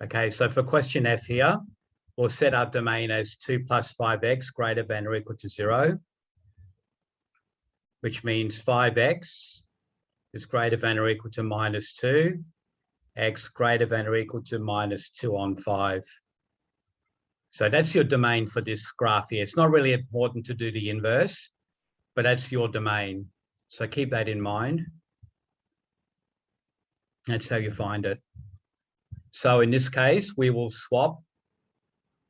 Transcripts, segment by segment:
Okay, so for question F here, we'll set our domain as 2 plus 5x greater than or equal to 0, which means 5x is greater than or equal to minus 2, x greater than or equal to minus 2 on 5. So that's your domain for this graph here. It's not really important to do the inverse, but that's your domain. So keep that in mind. That's how you find it. So in this case, we will swap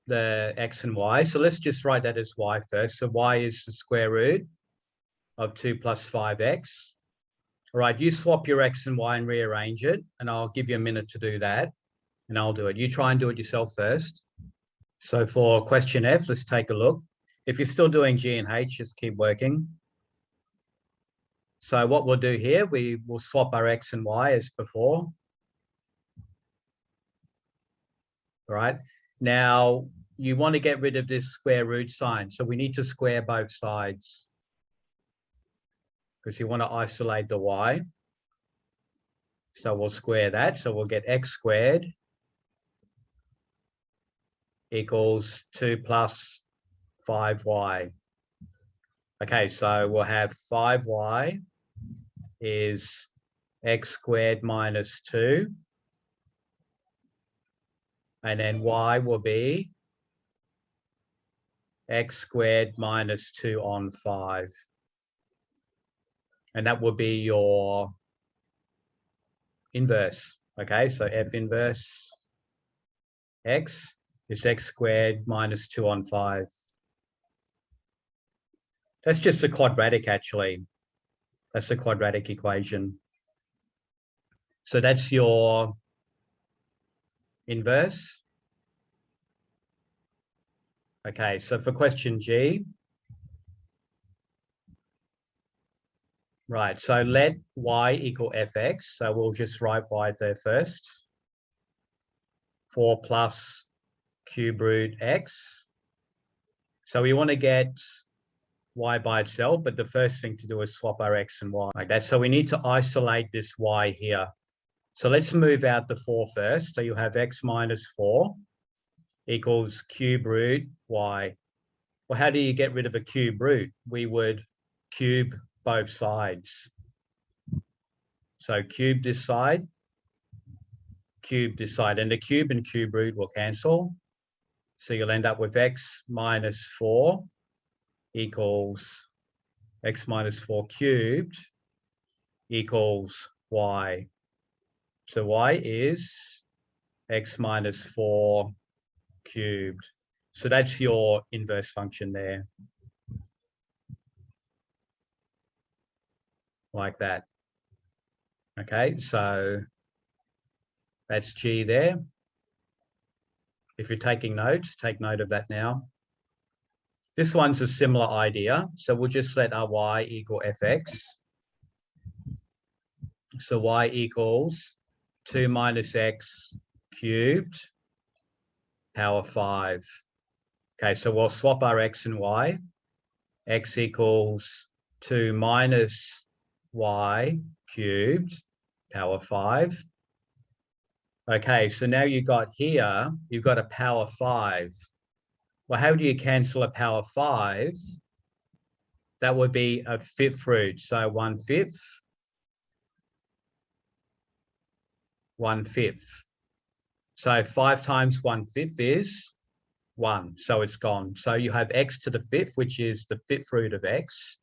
the x and y. So let's just write that as y first. So y is the square root of 2 plus 5x. All right, you swap your x and y and rearrange it, and I'll give you a minute to do that, and I'll do it. You try and do it yourself first. So for question F, let's take a look. If you're still doing G and H, just keep working. So what we'll do here, we will swap our x and y as before. All right, now you want to get rid of this square root sign. So we need to square both sides because you want to isolate the y. So we'll square that. So we'll get x squared equals 2 plus 5y. Okay, so we'll have 5y is x squared minus 2. And then y will be x squared minus 2 on 5. And that will be your inverse. Okay, so f inverse x is x squared minus 2 on 5. That's just a quadratic, actually. That's a quadratic equation. So that's your inverse. Okay, so for question G, right, so let y equal fx. So we'll just write y there first. 4 plus cube root x. So we want to get y by itself, but the first thing to do is swap our x and y like that. So we need to isolate this y here. So let's move out the 4 first. So you have x minus 4 equals cube root y. Well, how do you get rid of a cube root? We would cube both sides. So cube this side, and the cube and cube root will cancel. So you'll end up with x minus 4 equals x minus 4 cubed equals y. So y is x minus 4 cubed. So that's your inverse function there. Like that. Okay, so that's G there. If you're taking notes, take note of that now. This one's a similar idea. So we'll just let our y equal fx. So y equals 2 minus x cubed power 5. Okay, so we'll swap our x and y. X equals 2 minus y cubed power 5. Okay, so now you've got here, you've got a power 5. Well, how do you cancel a power 5? That would be a fifth root. So 1/5, 1/5. So 5 times 1/5 is 1. So it's gone. So you have x to the 5th, which is the 5th root of x.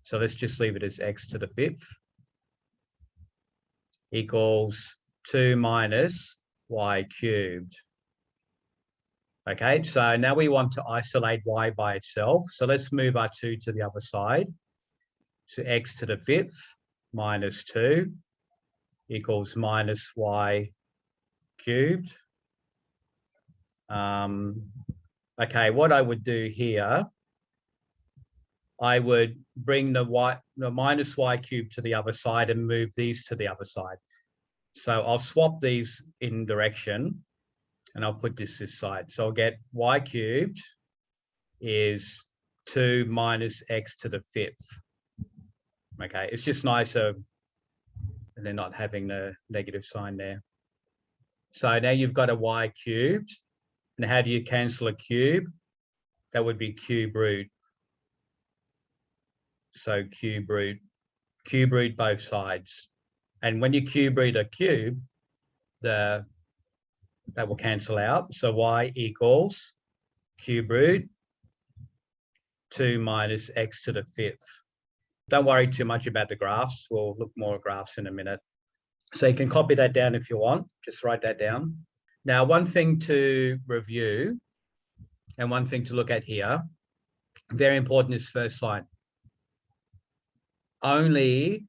So let's just leave it as x to the 5th equals 2 minus y cubed. Okay, so now we want to isolate y by itself. So let's move our 2 to the other side. So x to the 5th minus 2 equals minus y cubed. Okay, what I would do here, I would bring the minus y cubed to the other side and move these to the other side. So I'll swap these in direction and I'll put this side. So I'll get y cubed is 2 minus x to the 5th. Okay, it's just nicer and they're not having the negative sign there. So now you've got a y cubed. And how do you cancel a cube? That would be cube root. So cube root both sides. And when you cube root a cube, that will cancel out. So y equals cube root 2 minus x to the 5th. Don't worry too much about the graphs. We'll look more at graphs in a minute. So you can copy that down if you want. Just write that down. Now, one thing to review and one thing to look at here, very important, is first line. Only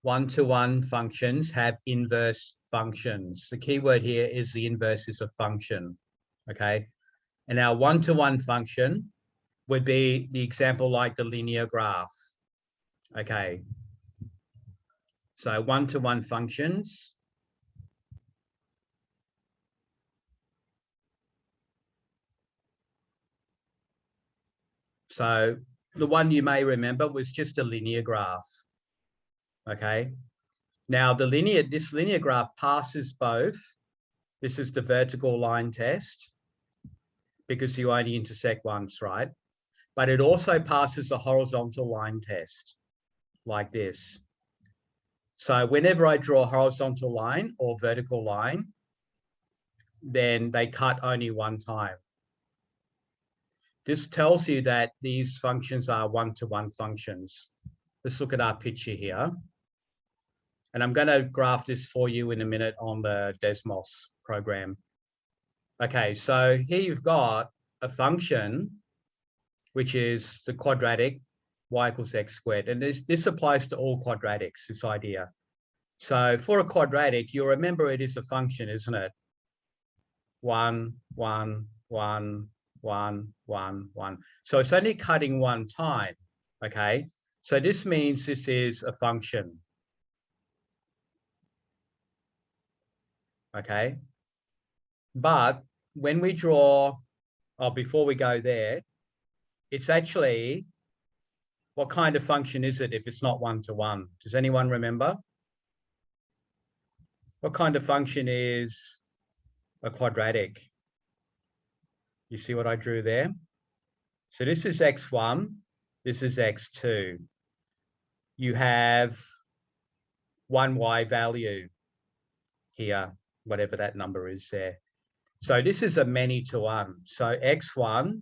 one-to-one functions have inverse functions. The key word here is the inverse is a function, okay? And our one-to-one function would be the example like the linear graph, okay? So one-to-one functions. So the one you may remember was just a linear graph, okay? Now this linear graph passes both. This is the vertical line test because you only intersect once, right? But it also passes a horizontal line test like this. So whenever I draw a horizontal line or vertical line, then they cut only one time. This tells you that these functions are one-to-one functions. Let's look at our picture here. And I'm going to graph this for you in a minute on the Desmos program. Okay, so here you've got a function, which is the quadratic y equals x squared. And this applies to all quadratics, this idea. So for a quadratic, you'll remember it is a function, isn't it? 1, 1, 1, 1, 1, 1. So it's only cutting one time, okay? So this means this is a function, okay? But when we draw, before we go there, it's actually, what kind of function is it if it's not one-to-one? Does anyone remember? What kind of function is a quadratic? You see what I drew there? So this is x1, this is x2. You have one y value here, whatever that number is there. So this is a many-to-one. So x1,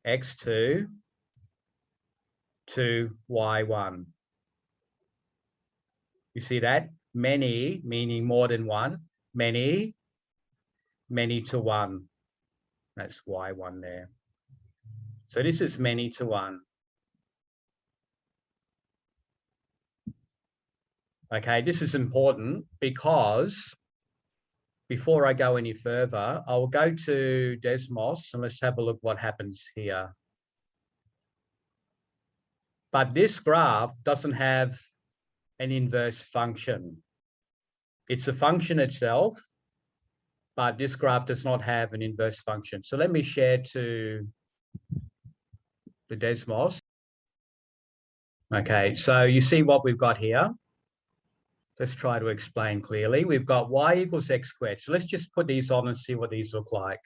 x2 to y1. You see that? Many, meaning more than one. Many, many-to-one. That's y1 there. So this is many-to-one. Okay, this is important because before I go any further, I'll go to Desmos and let's have a look what happens here. But this graph doesn't have an inverse function. It's a function itself, but this graph does not have an inverse function. So let me share to the Desmos. Okay, so you see what we've got here. Let's try to explain clearly. We've got y equals x squared. So let's just put these on and see what these look like.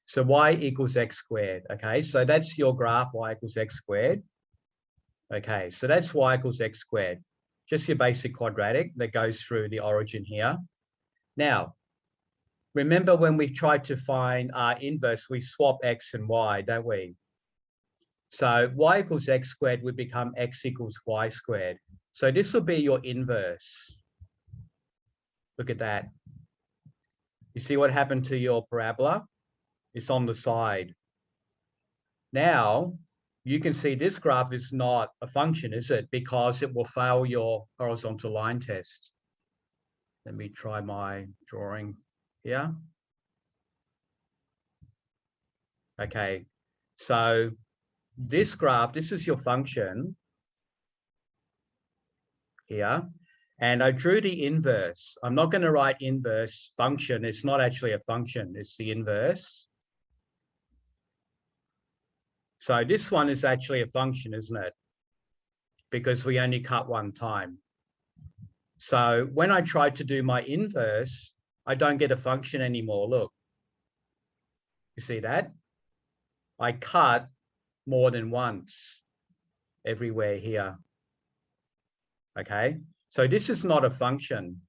So y equals x squared. Okay, so that's your graph, y equals x squared. Okay, so that's y equals x squared. Just your basic quadratic that goes through the origin here. Now, remember when we tried to find our inverse, we swap x and y, don't we? So y equals x squared would become x equals y squared. So this will be your inverse. Look at that. You see what happened to your parabola? It's on the side. Now, you can see this graph is not a function, is it? Because it will fail your horizontal line test. Let me try my drawing here. Okay, so this graph, this is your function here. And I drew the inverse. I'm not going to write inverse function. It's not actually a function. It's the inverse. So this one is actually a function, isn't it? Because we only cut one time. So when I try to do my inverse, I don't get a function anymore. Look, you see that? I cut more than once everywhere here. Okay, so this is not a function.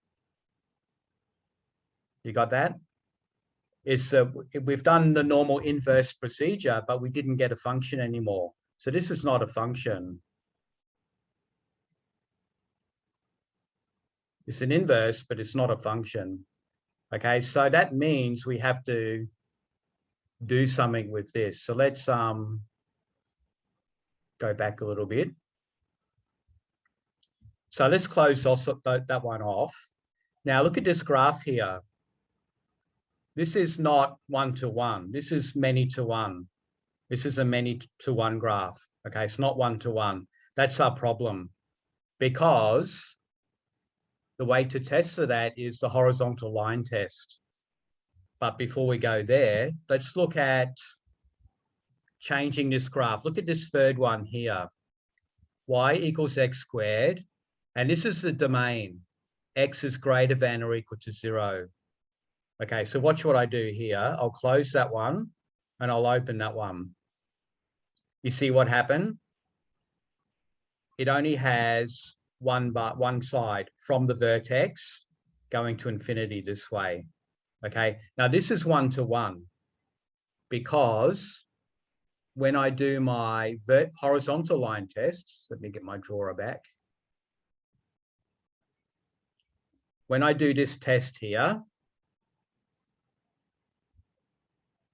You got that? It's we've done the normal inverse procedure, but we didn't get a function anymore. So this is not a function. It's an inverse, but it's not a function. Okay, so that means we have to do something with this. So let's go back a little bit. So let's close also that one off. Now look at this graph here. This is not 1-to-1. This is many-to-one. This is a many-to-one graph. Okay, it's not 1-to-1. That's our problem, because the way to test for that is the horizontal line test. But before we go there, let's look at changing this graph. Look at this third one here. Y equals x squared. And this is the domain. X is greater than or equal to 0. Okay, so watch what I do here. I'll close that one and I'll open that one. You see what happened? It only has one side from the vertex going to infinity this way. Okay, now this is 1-to-1 because when I do my horizontal line tests, let me get my drawer back. When I do this test here,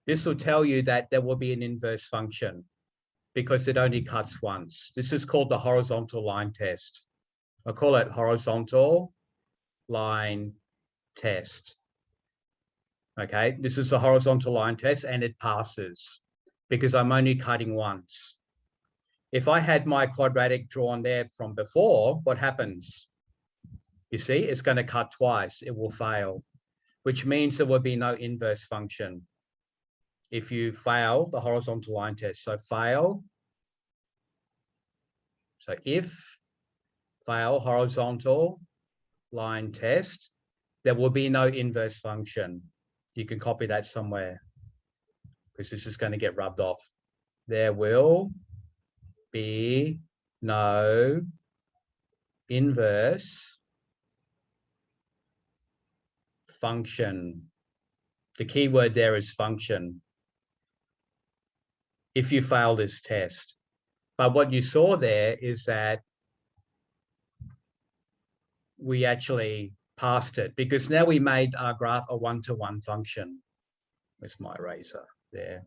this will tell you that there will be an inverse function because it only cuts once. This is called the horizontal line test. I call it horizontal line test. Okay, this is the horizontal line test and it passes because I'm only cutting once. If I had my quadratic drawn there from before, what happens? You see, it's going to cut twice. It will fail, which means there will be no inverse function if you fail the horizontal line test. So fail. So if fail horizontal line test, there will be no inverse function. You can copy that somewhere because this is going to get rubbed off. There will be no inverse function. The key word there is function if you fail this test. But what you saw there is that we actually passed it because now we made our graph a 1-to-1 function. Where's my eraser? There.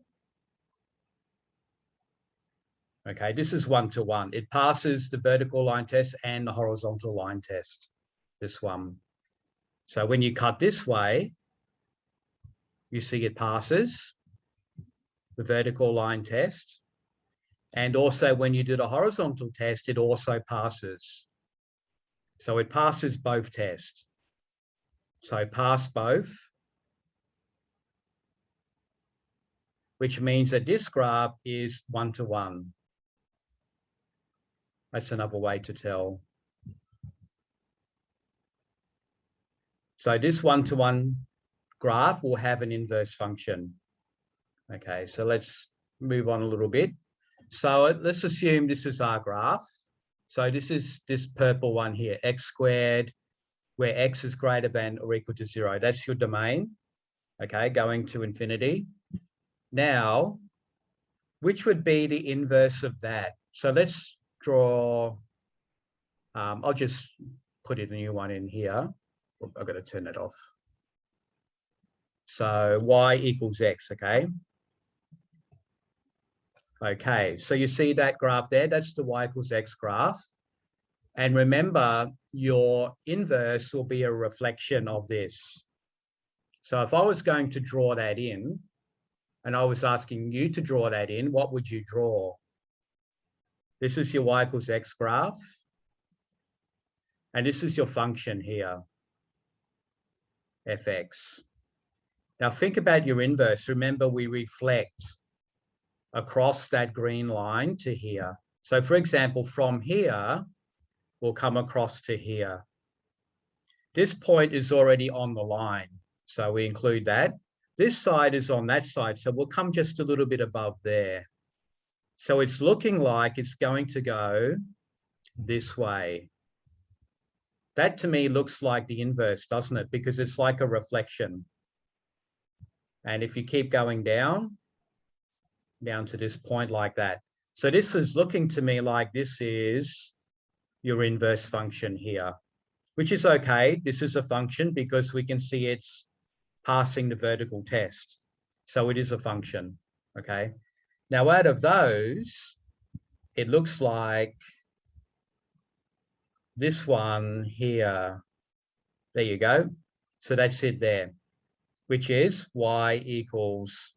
Okay, this is 1-to-1. It passes the vertical line test and the horizontal line test, this one. So when you cut this way, you see it passes the vertical line test. And also when you do the horizontal test, it also passes. So it passes both tests. So pass both, which means that this graph is 1-to-1. That's another way to tell. So this 1-to-1 graph will have an inverse function. Okay, so let's move on a little bit. So let's assume this is our graph. So this is this purple one here, x squared, where x is greater than or equal to 0. That's your domain, okay, going to infinity. Now, which would be the inverse of that? So let's draw, I'll just put a new one in here. I've got to turn it off. So y equals x, okay? Okay, so you see that graph there? That's the y equals x graph. And remember, your inverse will be a reflection of this. So if I was going to draw that in, and I was asking you to draw that in, what would you draw? This is your y equals x graph. And this is your function here, fx. Now think about your inverse. Remember, we reflect across that green line to here. So for example, from here, we'll come across to here. This point is already on the line, so we include that. This side is on that side, so we'll come just a little bit above there. So it's looking like it's going to go this way. That to me looks like the inverse, doesn't it? Because it's like a reflection. And if you keep going down to this point like that. So this is looking to me like this is your inverse function here, which is okay. This is a function because we can see it's passing the vertical test. So it is a function, okay? Now out of those, it looks like this one here. There you go. So that's it there, which is y equals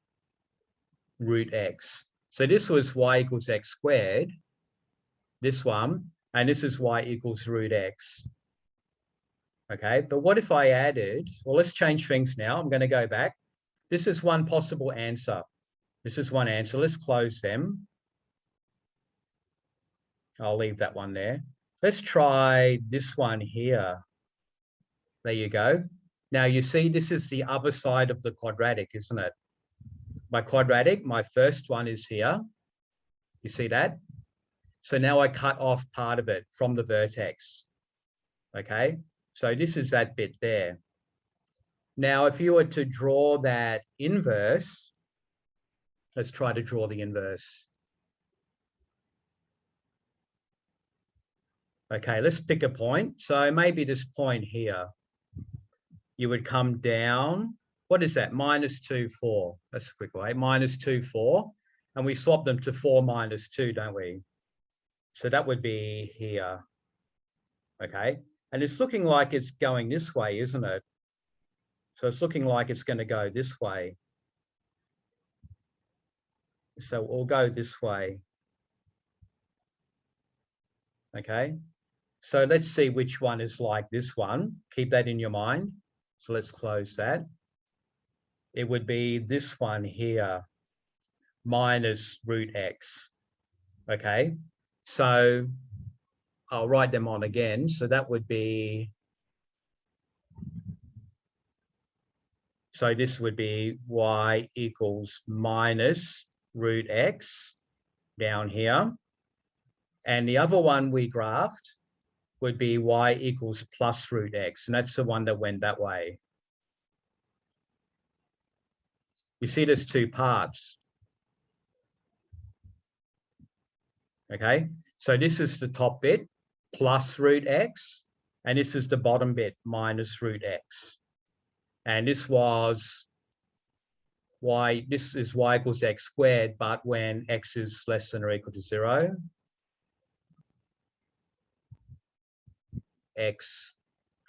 root x. So this was y equals x squared, this one, and this is y equals root x. Okay, but what if I added, well, let's change things now. I'm going to go back. This is one possible answer. This is one answer. Let's close them. I'll leave that one there. Let's try this one here. There you go. Now you see this is the other side of the quadratic, isn't it? My quadratic, my first one is here. You see that? So now I cut off part of it from the vertex. Okay, so this is that bit there. Now, if you were to draw that inverse, let's try to draw the inverse. Okay, let's pick a point. So maybe this point here, you would come down. What is that? -2, 4. That's a quick way. -2, 4. And we swap them to 4 minus 2, don't we? So that would be here. Okay. And it's looking like it's going this way, isn't it? So it's looking like it's going to go this way. So we'll go this way. Okay. So let's see which one is like this one. Keep that in your mind. So let's close that. It would be this one here, minus root x. Okay. So I'll write them on again. So that would be, so this would be y equals minus root x down here. And the other one we graphed would be y equals plus root x. And that's the one that went that way. You see there's two parts. Okay, so this is the top bit, plus root x, and this is the bottom bit, minus root x. And this was y, this is y equals x squared, but when x is less than or equal to 0, x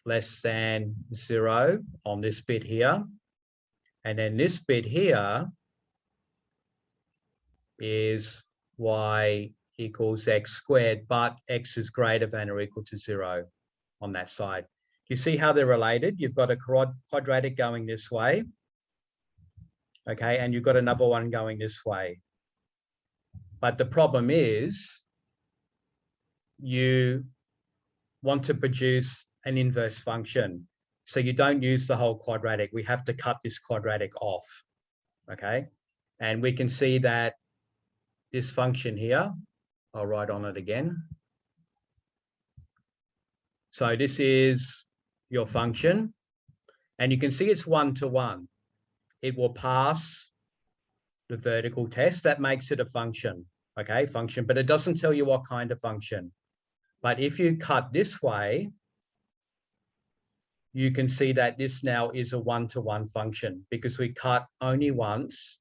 less than 0 on this bit here. And then this bit here is y equals x squared, but x is greater than or equal to 0 on that side. You see how they're related? You've got a quadratic going this way. Okay, and you've got another one going this way. But the problem is you want to produce an inverse function. So you don't use the whole quadratic. We have to cut this quadratic off. Okay, and we can see that this function here, I'll write on it again. So this is your function, and you can see it's 1-to-1. It will pass the vertical test. That makes it a function, okay, function, but it doesn't tell you what kind of function. But if you cut this way, you can see that this now is a 1-to-1 function because we cut only once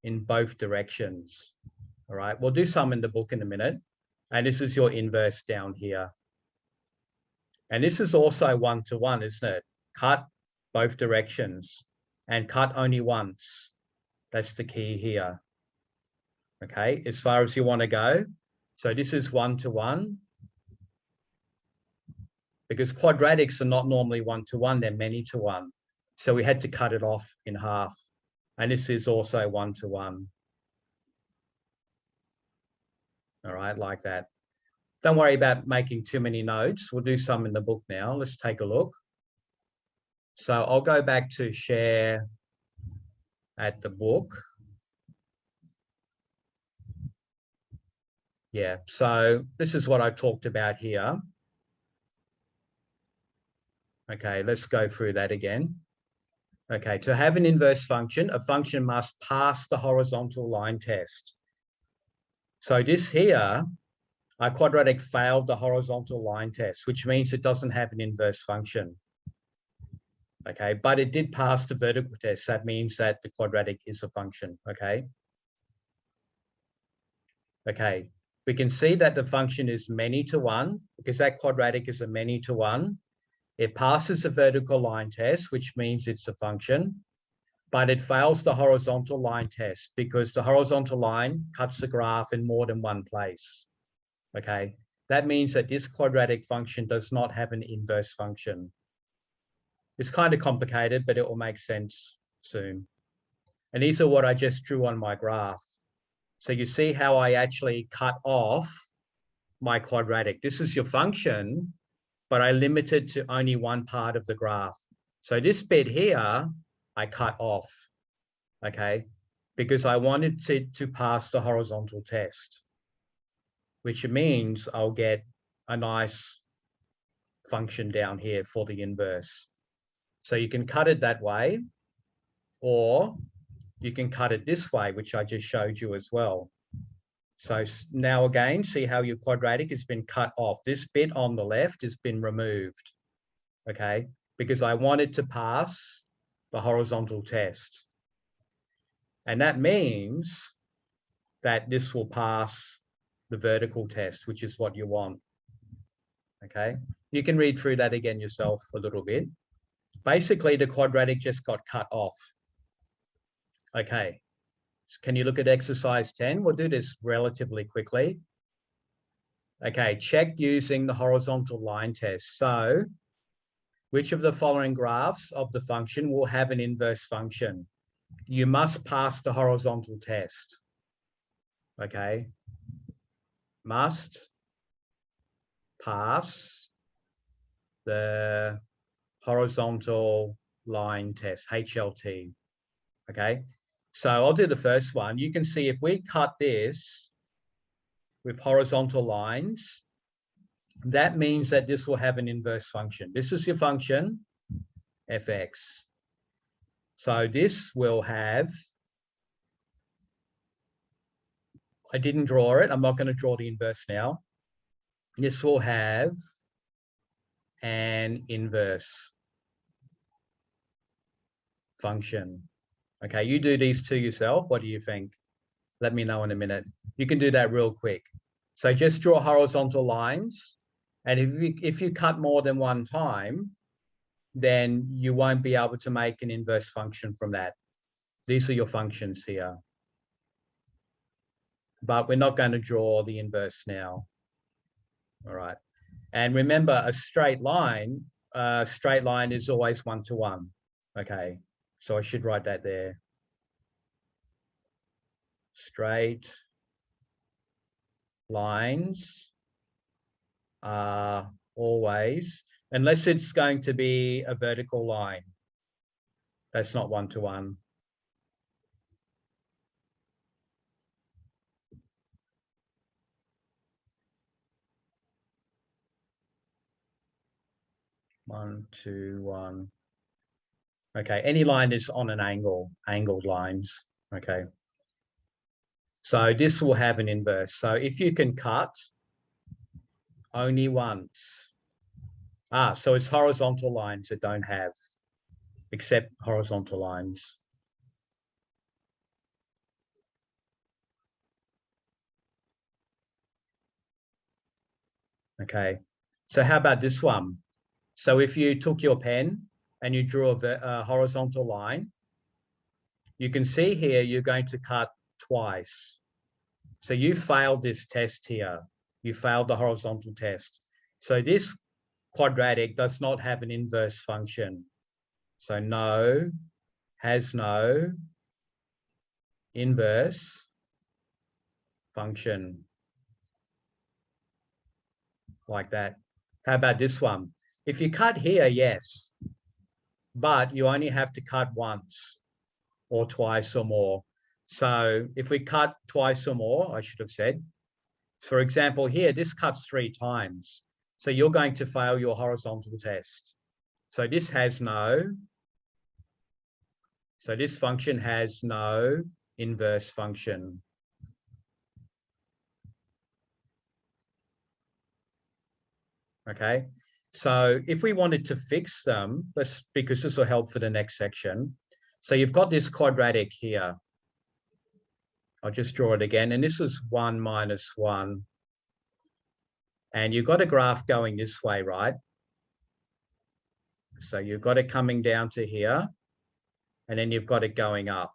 in both directions. All right, we'll do some in the book in a minute. And this is your inverse down here. And this is also 1-to-1, isn't it? Cut both directions and cut only once. That's the key here. Okay, as far as you want to go. So this is 1-to-1. Because quadratics are not normally 1-to-1, they're many-to-1. So we had to cut it off in half. And this is also 1-to-1. All right, like that. Don't worry about making too many notes. We'll do some in the book now. Let's take a look. So I'll go back to share at the book. Yeah, so this is what I talked about here. Okay, let's go through that again. Okay, to have an inverse function, a function must pass the horizontal line test. So this here, our quadratic failed the horizontal line test, which means it doesn't have an inverse function. Okay, but it did pass the vertical test. That means that the quadratic is a function, okay? Okay, we can see that the function is many to one because that quadratic is a many to one. It passes the vertical line test, which means it's a function, but it fails the horizontal line test because the horizontal line cuts the graph in more than one place, okay? That means that this quadratic function does not have an inverse function. It's kind of complicated, but it will make sense soon. And these are what I just drew on my graph. So you see how I actually cut off my quadratic. This is your function, but I limited to only one part of the graph. So this bit here, I cut off, okay? Because I wanted to pass the horizontal test, which means I'll get a nice function down here for the inverse. So you can cut it that way, or you can cut it this way, which I just showed you as well. So now again, see how your quadratic has been cut off. This bit on the left has been removed, okay? Because I wanted to pass the horizontal test. And that means that this will pass the vertical test, which is what you want, okay? You can read through that again yourself a little bit. Basically, the quadratic just got cut off. Okay, can you look at exercise 10? We'll do this relatively quickly. Okay, check using the horizontal line test. So, which of the following graphs of the function will have an inverse function? You must pass the horizontal test. Okay, must pass the horizontal line test, HLT. Okay, so I'll do the first one. You can see if we cut this with horizontal lines, that means that this will have an inverse function. This is your function, fx. So this will have, I didn't draw it. I'm not going to draw the inverse now. This will have an inverse function. Okay, you do these two yourself. What do you think? Let me know in a minute. You can do that real quick. So just draw horizontal lines. And if you cut more than one time, then you won't be able to make an inverse function from that. These are your functions here. But we're not going to draw the inverse now. All right. And remember, a straight line is always one-to-one. Okay, so I should write that there. Straight lines are always, unless it's going to be a vertical line, that's not one-to-one. One-to-one. Okay, any line is on an angle, angled lines. Okay. So this will have an inverse. So if you can cut only once. So it's horizontal lines that don't have, except horizontal lines. Okay, so how about this one? So if you took your pen and you drew a horizontal line, you can see here you're going to cut twice. So you failed this test here. You failed the horizontal test. So this quadratic does not have an inverse function. So no, has no inverse function. Like that. How about this one? If you cut here, yes, but you only have to cut once or twice or more. So if we cut twice or more, I should have said, for example, here, this cuts 3 times. So you're going to fail your horizontal test. So this has no, so this function has no inverse function. Okay, so if we wanted to fix them, because this will help for the next section. So you've got this quadratic here. I'll just draw it again. And this is 1 minus 1. And you've got a graph going this way, right? So you've got it coming down to here, and then you've got it going up.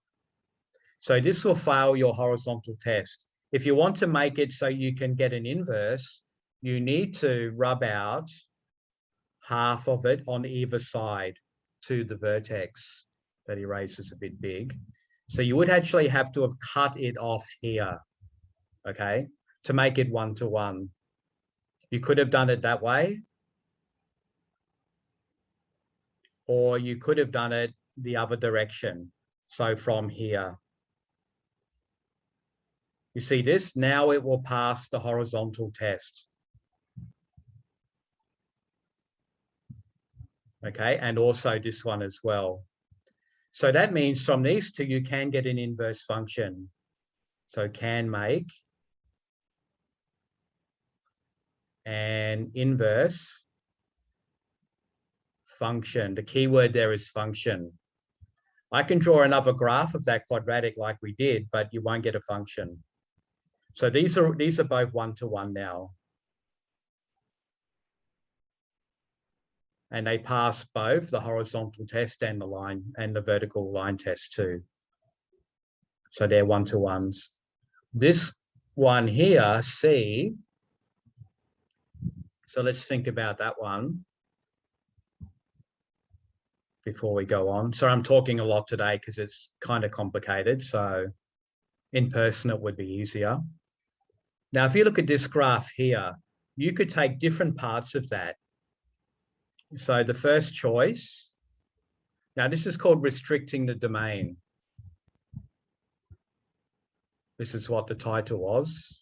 So this will fail your horizontal test. If you want to make it so you can get an inverse, you need to rub out half of it on either side to the vertex. That eraser is a bit big. So you would actually have to have cut it off here, okay, to make it 1-to-1. You could have done it that way, or you could have done it the other direction. So from here, you see this? Now it will pass the horizontal test. Okay, and also this one as well. So that means from these two, you can get an inverse function. So can make an inverse function. The key word there is function. I can draw another graph of that quadratic like we did, but you won't get a function. So these are both 1-to-1 now. And they pass both the horizontal test and the line and the vertical line test too. So they're 1-to-1s. This one here, C. So let's think about that one before we go on. So I'm talking a lot today because it's kind of complicated. So in person, it would be easier. Now, if you look at this graph here, you could take different parts of that. So the first choice, now this is called restricting the domain. This is what the title was.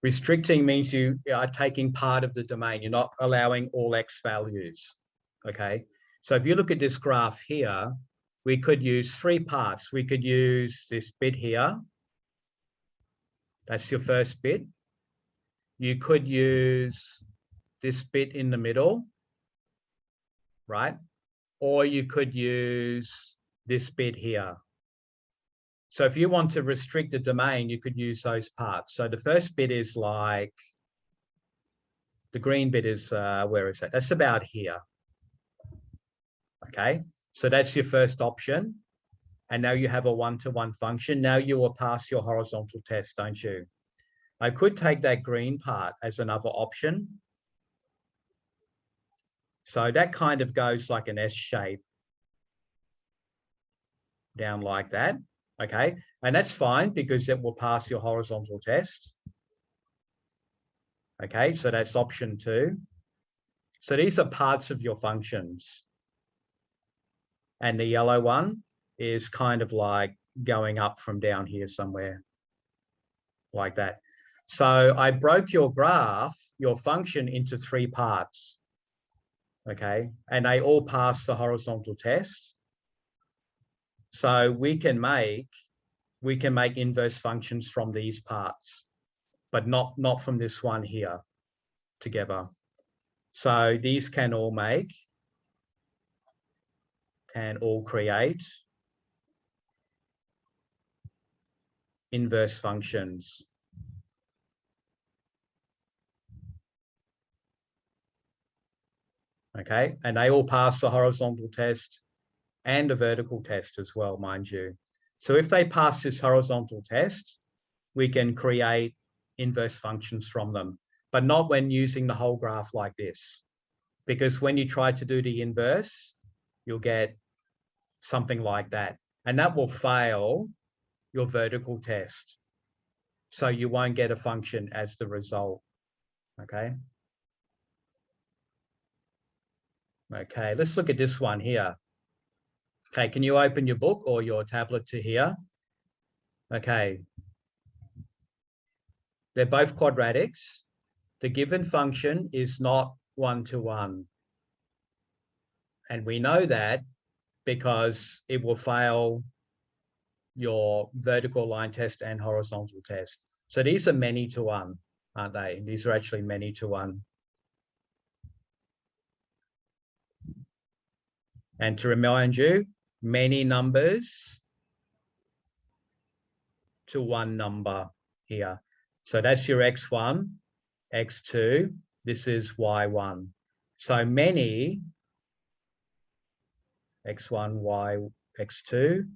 Restricting means you are taking part of the domain. You're not allowing all X values, okay? So if you look at this graph here, we could use 3 parts. We could use this bit here. That's your first bit. You could use this bit in the middle, right? Or you could use this bit here. So if you want to restrict the domain, you could use those parts. So the first bit is like, the green bit is, where is that? That's about here. Okay, so that's your first option. And now you have a 1-to-1 function. Now you will pass your horizontal test, don't you? I could take that green part as another option. So that kind of goes like an S shape down like that. Okay, and that's fine because it will pass your horizontal test. Okay, so that's option 2. So these are parts of your functions. And the yellow one is kind of like going up from down here somewhere like that. So I broke your graph, your function, into 3 parts. Okay, and they all pass the horizontal test. So we can make inverse functions from these parts, but not from this one here together. So these can all create inverse functions. Okay, and they all pass the horizontal test and a vertical test as well, mind you. So if they pass this horizontal test, we can create inverse functions from them, but not when using the whole graph like this. Because when you try to do the inverse, you'll get something like that. And that will fail your vertical test. So you won't get a function as the result, okay? Okay, let's look at this one here. Okay, can you open your book or your tablet to here? Okay. They're both quadratics. The given function is not one-to-one. And we know that because it will fail your vertical line test and horizontal test. So these are many-to-one, aren't they? These are actually many-to-one. And to remind you, many numbers to one number here. So that's your x1, x2. This is y1. So many x1, y, x2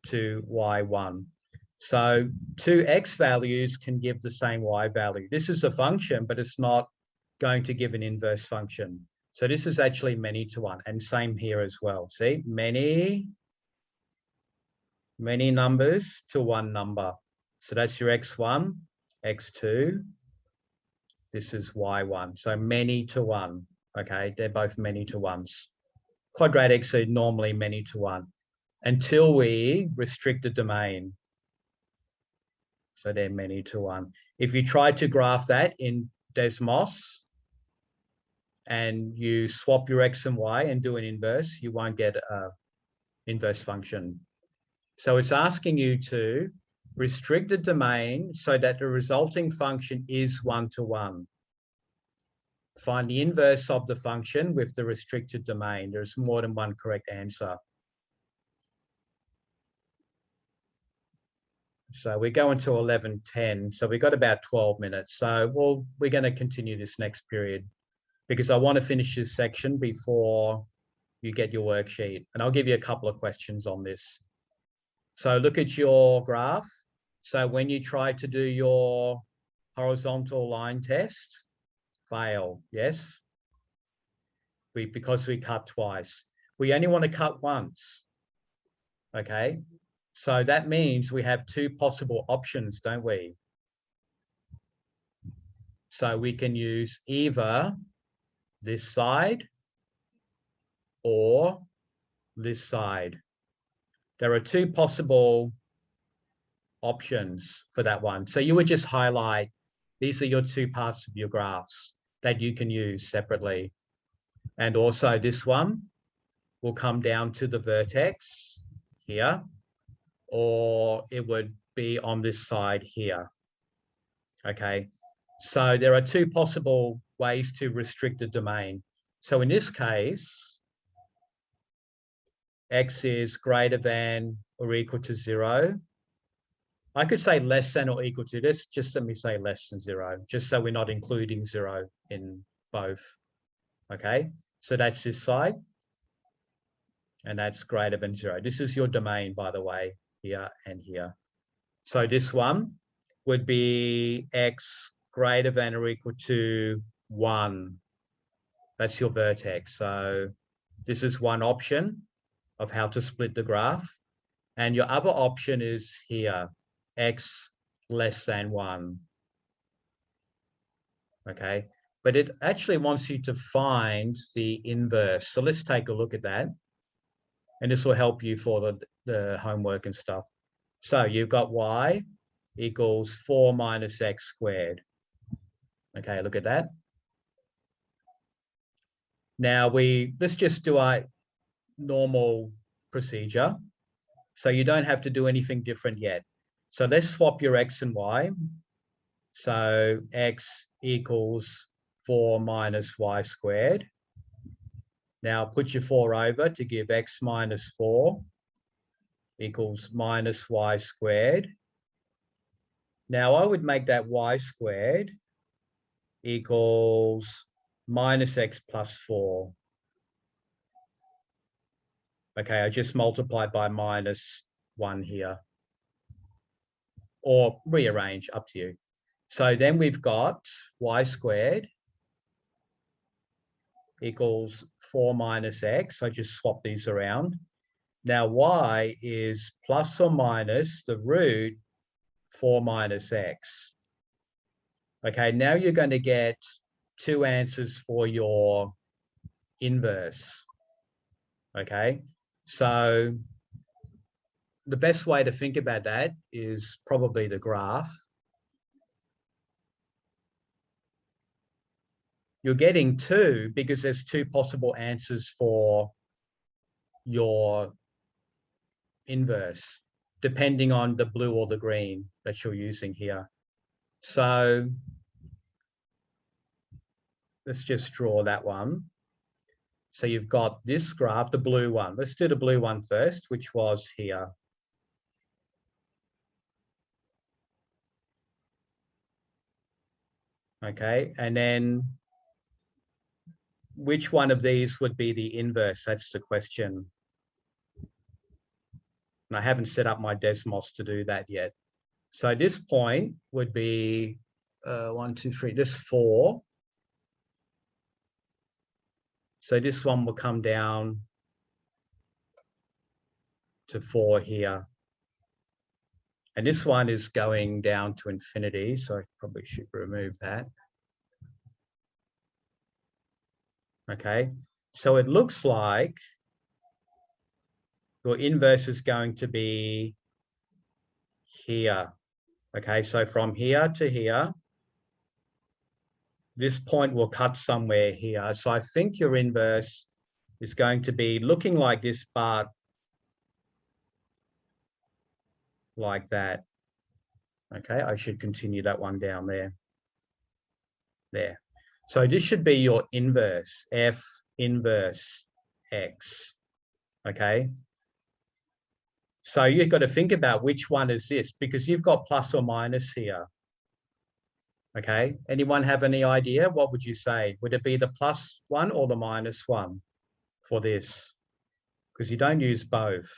to y1. So two x values can give the same y value. This is a function, but it's not going to give an inverse function. So this is actually many to one, and same here as well. See, many numbers to one number. So that's your x1, x2. This is y1. So many to one. Okay, they're both many to ones. Quadratics are normally many to one until we restrict the domain. So they're many to one. If you try to graph that in Desmos and you swap your x and y and do an inverse, you won't get an inverse function. So it's asking you to restrict the domain so that the resulting function is one-to-one. Find the inverse of the function with the restricted domain. There's more than one correct answer. So we're going to 11:10. So we've got about 12 minutes. So we're going to continue this next period because I want to finish this section before you get your worksheet. And I'll give you a couple of questions on this. So look at your graph. So when you try to do your horizontal line test, fail, yes? Because we cut twice. We only want to cut once, okay? So that means we have two possible options, don't we? So we can use either this side or this side. There are two possible options for that one. So you would just highlight, these are your two parts of your graphs that you can use separately. And also this one will come down to the vertex here, or it would be on this side here. Okay, so there are two possible ways to restrict the domain. So in this case, x is greater than or equal to 0. I could say less than or equal to this. Just let me say less than 0, just so we're not including 0 in both. Okay, so that's this side. And that's greater than 0. This is your domain, by the way, here and here. So this one would be x greater than or equal to 1. That's your vertex. So this is one option of how to split the graph. And your other option is here, x less than 1. Okay, but it actually wants you to find the inverse. So let's take a look at that. And this will help you for the homework and stuff. So you've got y equals 4 minus x squared. Okay, look at that. Now let's just do a normal procedure. So you don't have to do anything different yet. So let's swap your x and y. So x equals 4 minus y squared. Now put your 4 over to give x minus 4 equals minus y squared. Now I would make that y squared equals minus x plus 4. Okay, I just multiplied by minus 1 here. Or rearrange, up to you. So then we've got y squared equals 4 minus x. I just swap these around. Now y is plus or minus the root 4 minus x. Okay, now you're going to get two answers for your inverse. Okay, so the best way to think about that is probably the graph. You're getting 2 because there's 2 possible answers for your inverse, depending on the blue or the green that you're using here. So let's just draw that one. So you've got this graph, the blue one. Let's do the blue one first, which was here. Okay, and then which one of these would be the inverse? That's the question. And I haven't set up my Desmos to do that yet. So this point would be 1, 2, 3, this 4. So this one will come down to 4 here. And this one is going down to infinity, so I probably should remove that. Okay, so it looks like your inverse is going to be here. Okay, so from here to here, this point will cut somewhere here. So I think your inverse is going to be looking like this, but like that. Okay, I should continue that one down there. There. So this should be your inverse, F inverse X. Okay. So you've got to think about which one is this, because you've got plus or minus here. Okay. Anyone have any idea? What would you say? Would it be the plus one or the minus one for this? Because you don't use both.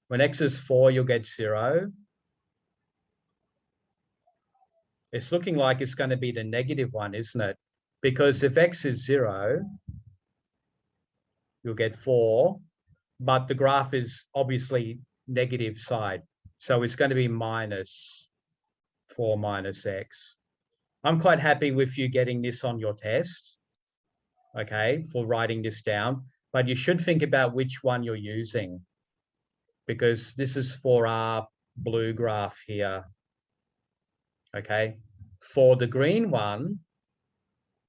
When X is 4, you'll get 0. It's looking like it's going to be the negative one, isn't it? Because if X is 0, you'll get 4, but the graph is obviously negative side. So it's going to be minus 4 minus X. I'm quite happy with you getting this on your test, okay, for writing this down, but you should think about which one you're using, because this is for our blue graph here, okay? For the green one,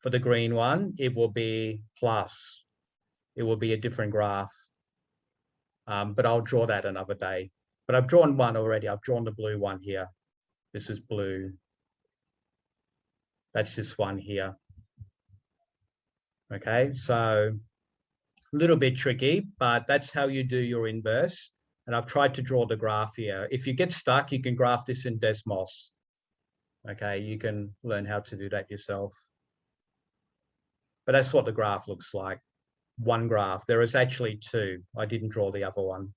it will be plus. It will be a different graph, but I'll draw that another day. But I've drawn one already. I've drawn the blue one here. This is blue. That's this one here. Okay, so a little bit tricky, but that's how you do your inverse. And I've tried to draw the graph here. If you get stuck, you can graph this in Desmos. Okay, you can learn how to do that yourself. But that's what the graph looks like. One graph. There is actually 2. I didn't draw the other one.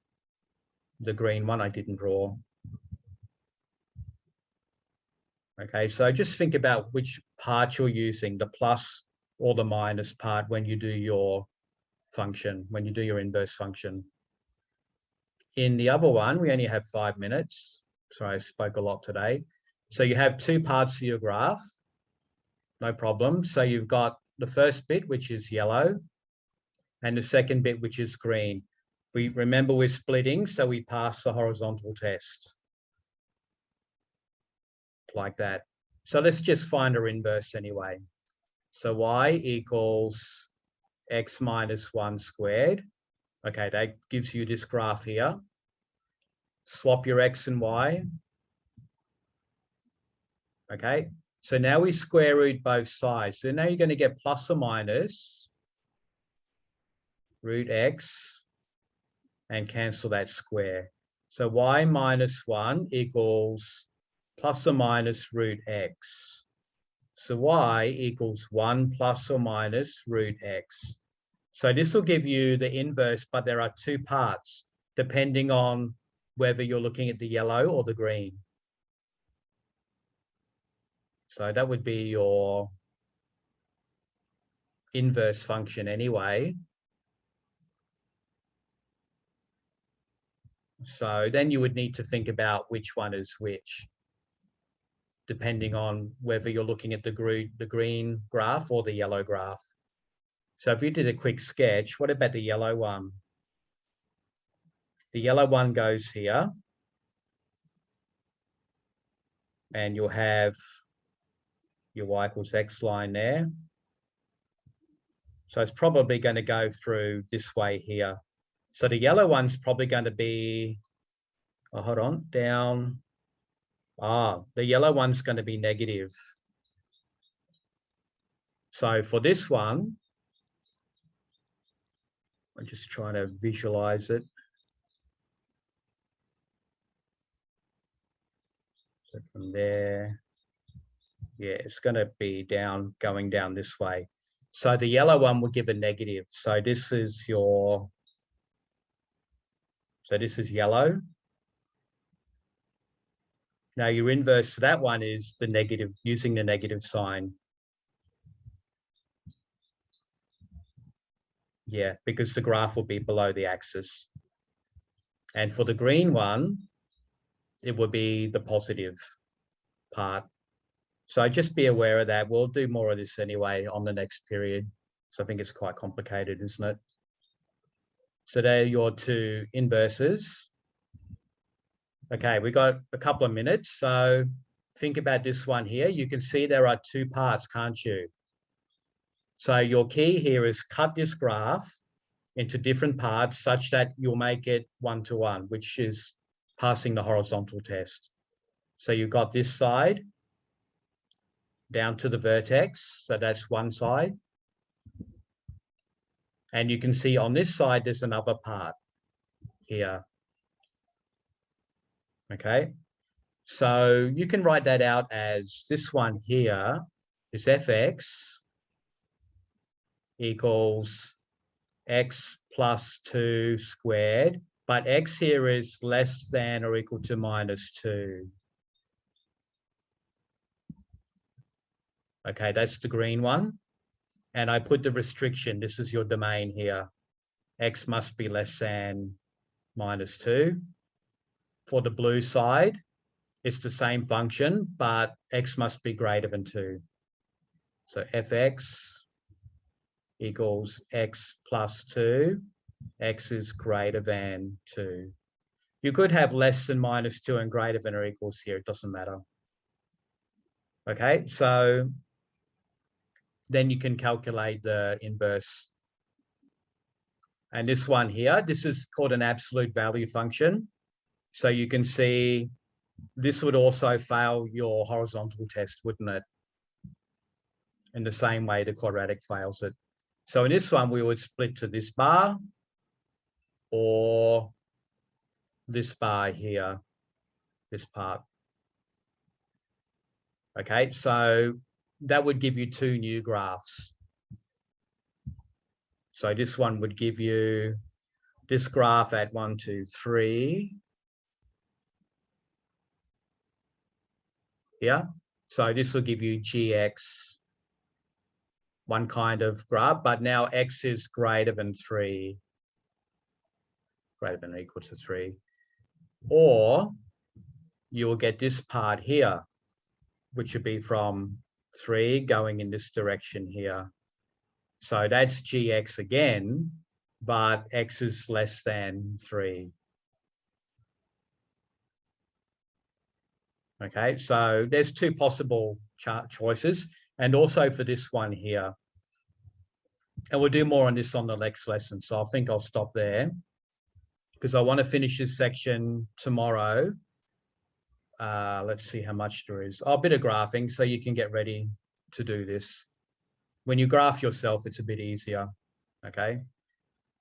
The green one I didn't draw. Okay, so just think about which part you're using, the plus or the minus part when you do your function, when you do your inverse function. In the other one, we only have 5 minutes. Sorry, I spoke a lot today. So you have 2 parts of your graph. No problem. So you've got the first bit, which is yellow, and the second bit, which is green. We remember we're splitting, so we pass the horizontal test. Like that. So let's just find our inverse anyway. So y equals x minus 1 squared. Okay, that gives you this graph here. Swap your x and y. Okay, so now we square root both sides. So now you're going to get plus or minus root x and cancel that square. So y minus 1 equals plus or minus root x. So y equals 1 plus or minus root x. So this will give you the inverse, but there are 2 parts, depending on whether you're looking at the yellow or the green. So that would be your inverse function anyway. So then you would need to think about which one is which, depending on whether you're looking at the green graph or the yellow graph. So if you did a quick sketch, what about the yellow one? The yellow one goes here. And you'll have your y equals x line there. So it's probably going to go through this way here. So the yellow one's probably going to be, oh, hold on, down. The yellow one's going to be negative. So for this one, I'm just trying to visualize it. So from there, yeah, it's going to be down, going down this way. So the yellow one will give a negative. So this is your, so this is yellow. Now your inverse to that one is the negative, using the negative sign. Yeah, because the graph will be below the axis. And for the green one, it will be the positive part. So just be aware of that. We'll do more of this anyway on the next period. So I think it's quite complicated, isn't it? So they're your two inverses. Okay, we got a couple of minutes. So think about this one here. You can see there are two parts, can't you? So your key here is cut this graph into different parts such that you'll make it 1-to-1, which is passing the horizontal test. So you've got this side down to the vertex. So that's one side. And you can see on this side, there's another part here. Okay. So you can write that out as this one here is fx equals x plus 2 squared, but x here is less than or equal to -2. Okay, that's the green one. And I put the restriction, this is your domain here. X must be less than -2. For the blue side, it's the same function, but x must be greater than 2. So fx equals x plus 2, x is greater than 2. You could have less than -2 and greater than or equals here, it doesn't matter. Okay, so then you can calculate the inverse. And this one here, this is called an absolute value function. So you can see this would also fail your horizontal test, wouldn't it? In the same way the quadratic fails it. So in this one, we would split to this bar or this bar here, this part. Okay, so that would give you two new graphs. So this one would give you this graph at 1, 2, 3. Yeah, so this will give you gx, one kind of graph, but now x is greater than 3, greater than or equal to 3. Or you will get this part here, which would be from 3 going in this direction here. So that's gx again, but x is less than 3. Okay, so there's two possible chart choices, and also for this one here. And we'll do more on this on the next lesson, so I think I'll stop there because I want to finish this section tomorrow. Let's see how much there is. A bit of graphing so you can get ready to do this. When you graph yourself, it's a bit easier, okay?